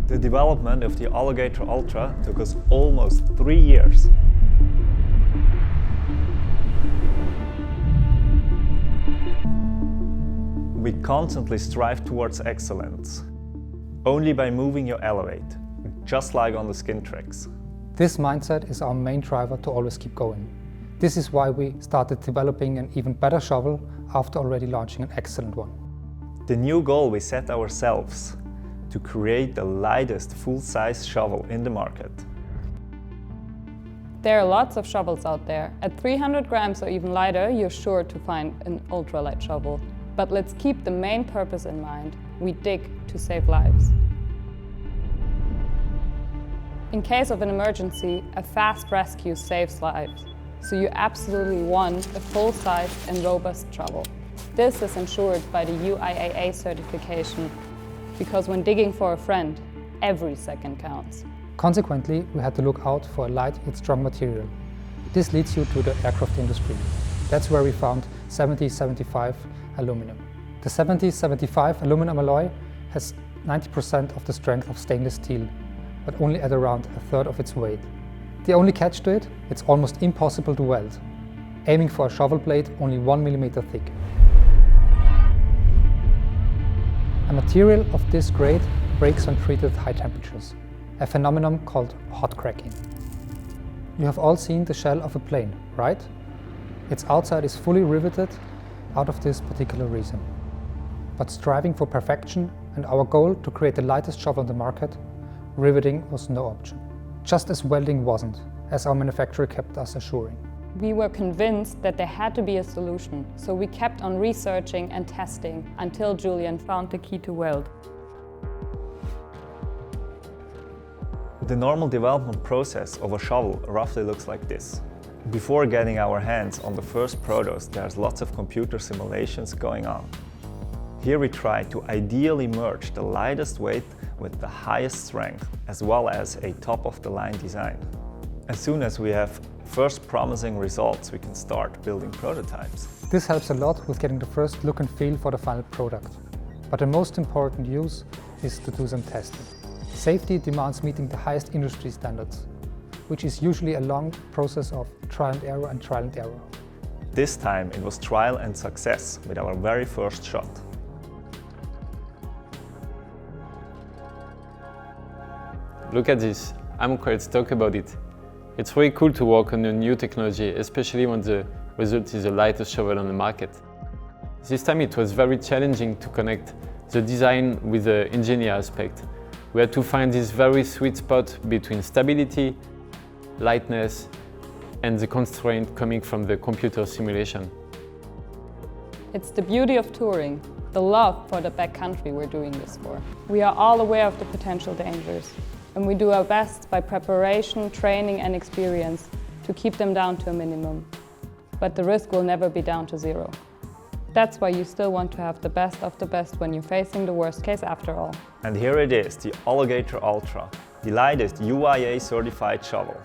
The development of the Alligator Ultra took us almost 3 years. We constantly strive towards excellence, only by moving your elevate, just like on the skin tricks. This mindset is our main driver to always keep going. This is why we started developing an even better shovel after already launching an excellent one. The new goal we set ourselves: to create the lightest full-size shovel in the market. There are lots of shovels out there. At 300 grams or even lighter, you're sure to find an ultralight shovel. But let's keep the main purpose in mind. We dig to save lives. In case of an emergency, a fast rescue saves lives. So you absolutely want a full-sized and robust shovel. This is ensured by the UIAA certification, because when digging for a friend, every second counts. Consequently, we had to look out for a light yet strong material. This leads you to the aircraft industry. That's where we found 7075 aluminum. The 7075 aluminum alloy has 90% of the strength of stainless steel, but only at around a third of its weight. The only catch to it, it's almost impossible to weld, aiming for a shovel blade only 1 millimeter thick. A material of this grade breaks when treated at high temperatures, a phenomenon called hot cracking. You have all seen the shell of a plane, right? Its outside is fully riveted out of this particular reason. But striving for perfection and our goal to create the lightest shovel on the market, riveting was no option. Just as welding wasn't, as our manufacturer kept us assuring. We were convinced that there had to be a solution, so we kept on researching and testing until Julian found the key to weld. The normal development process of a shovel roughly looks like this. Before getting our hands on the first protos, there's lots of computer simulations going on. Here we try to ideally merge the lightest weight with the highest strength, as well as a top-of-the-line design. As soon as we have first promising results, we can start building prototypes. This helps a lot with getting the first look and feel for the final product. But the most important use is to do some testing. Safety demands meeting the highest industry standards, which is usually a long process of trial and error and trial and error. This time it was trial and success with our very first shot. Look at this, I'm quite stoked about it. It's really cool to work on a new technology, especially when the result is the lightest shovel on the market. This time it was very challenging to connect the design with the engineer aspect. We had to find this very sweet spot between stability, lightness, and the constraint coming from the computer simulation. It's the beauty of touring, the love for the backcountry we're doing this for. We are all aware of the potential dangers, and we do our best by preparation, training and experience to keep them down to a minimum. But the risk will never be down to zero. That's why you still want to have the best of the best when you're facing the worst case after all. And here it is, the Alligator Ultra, the lightest UIA certified shovel.